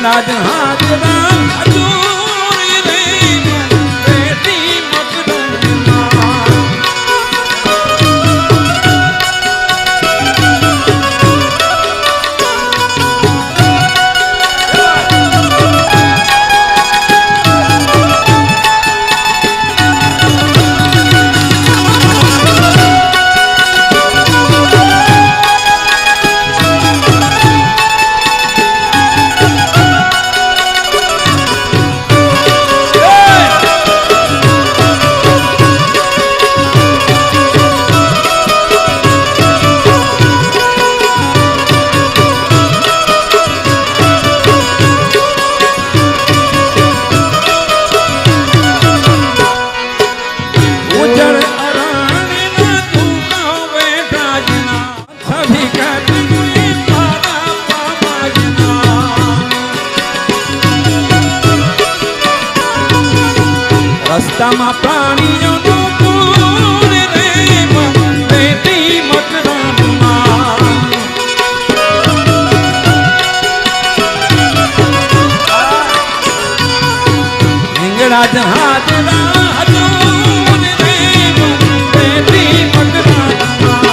हिंगराज हाजरा हजूरी रे बेटी मकदूमा રસ્તામાં પ્રાણીઓનો પૂર રે બેટી મકરણમાં હિંગળાજ હાજરા હજૂર રે બેટી મકરણમાં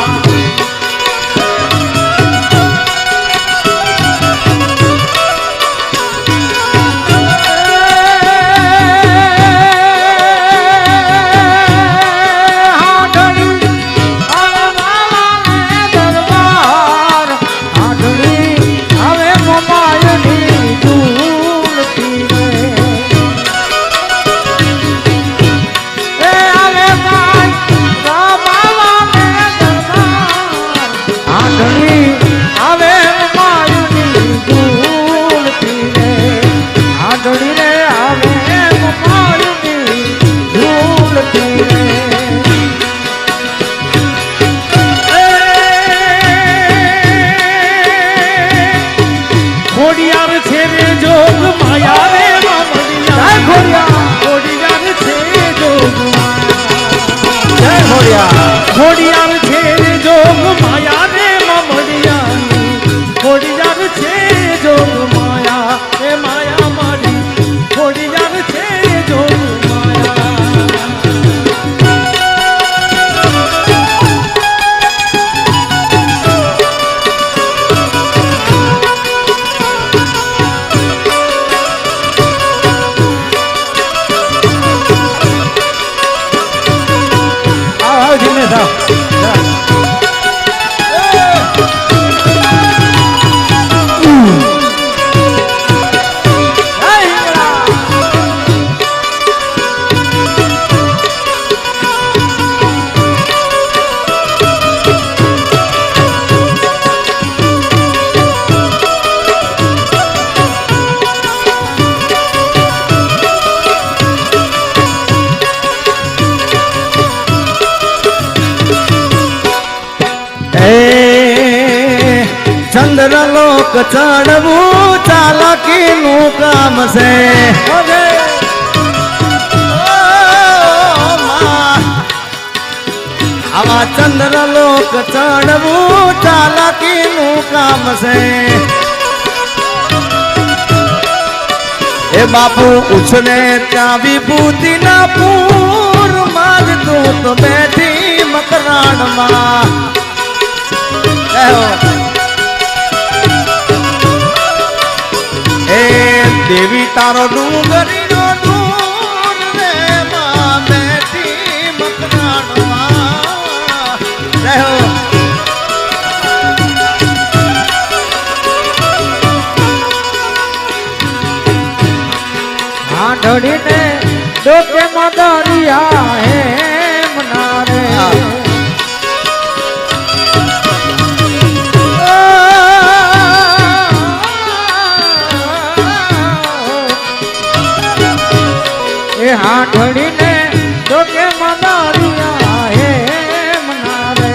ખોડિયાર છે જોગ માયા રે મમડિયા ખોડિયાર છે જોગ માયા એ માયા મારી ખોડિયાર છે જોગ ચંદ્રલોક ચડવું ચાલાકીનું કામ છે આવા ચંદ્રલોક ચડવું ચાલાકીનું કામ છે એ બાપુ ઉછને ત્યાં વિભૂતિના પૂરમાં જ તું તો બેઠી મકરાણમાં દેવી તારો ડુંગરીનો ડુંગ રે માં બેઠી મકરાણમાં રહો ઢળીને ડોકે મદરિયા હે મનારે હાથડીને ડોકે મદારિયા હે મનારે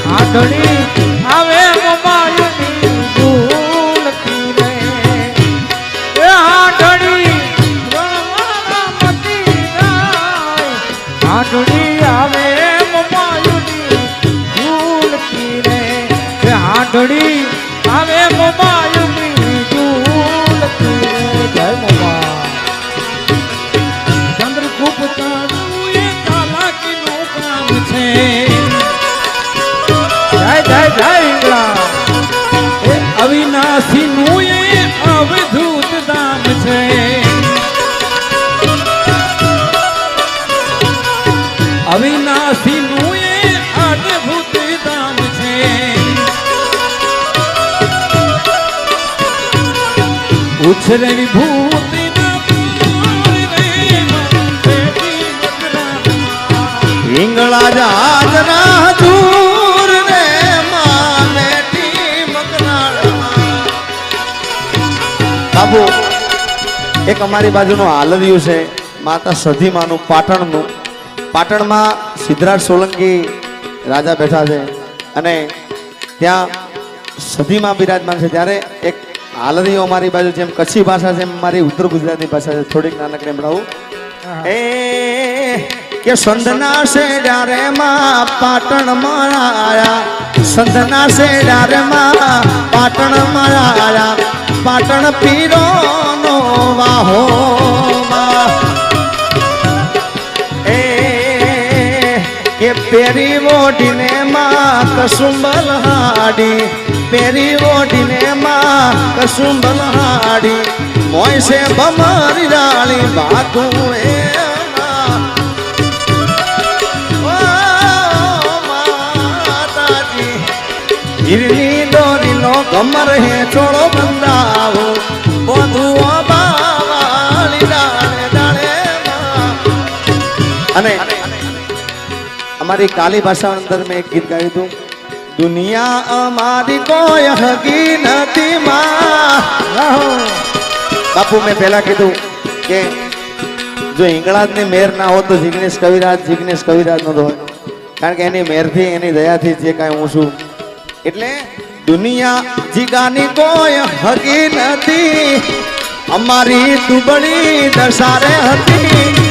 હાથડી આવે મોબાઈલની ભૂલતી ઘડી આવે મોબાઈલની ઝૂલતી રે જય મોબા ચંદ્રગુપ્ત એ ચાલાકીનું કામ છે જય જય જય ઈંગળા એ અવિનાશીનું એ અવધૂત ધામ છે અવિનાશીનું એ અદ્ભુત ધામ છે ઉછરે વિભૂતિના ઈંગળા જાજરા દૂર રે માં બેઠી મકરાળમાં બાબુ એક અમારી બાજુનું હાલરિયું છે માતા સધીમાનું પાટણનું પાટણમાં સિદ્ધરાજ સોલંકી રાજા બેઠા છે અને ત્યાં સધીમાં બિરાજમાન છે ત્યારે એક હાલરીઓ અમારી બાજુ જેમ કચ્છી ભાષા છે એમ મારી ઉત્તર ગુજરાતની ભાષા છે થોડીક નાનકડી સંભળાવું એ કે સંધના શેડા રે માં પાટણ માં આયા સંધના શેડા રે માં પાટણ માં આયા પાટણ પીરો નો વાહો કે પેરી ઓઢીને માં કસુંબલ હાડી પેરી ઓઢીને માં કસુંબલ હાડી મોય છે ભમરી ડાળી બાતું એ માતાજી હીરની દોરીનો કમર હે ચોળો બંધાવો બધું બાવાળી ડાળે ડાળે અને हमारी काली भाषा अंदर में एक गीत गाई तू दुनिया हमारी कोई हकी नती मां बापू मैं पहला कीधु के जो हिंगलाज ने मेर ना हो तो जिग्नेश कविराज नो तो कारण के एनी मेर थी एनी दया थी जे काई हूं छुं એટલે દુનિયા જીગાની કોઈ હકી નથી અમારી દુબળી દશા રે હતી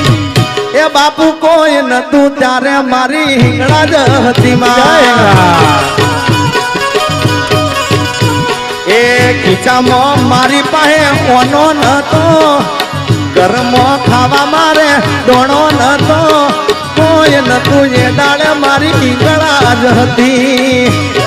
એ બાપુ કોઈ નતું ત્યારે મારી હિંગળા જ હતી એ ખીચામાં મારી પાસે ઓનો નતો ઘરમાં ખાવા મારે ડોણો નતો કોઈ નતું એ દાડે મારી હિંગળા જ હતી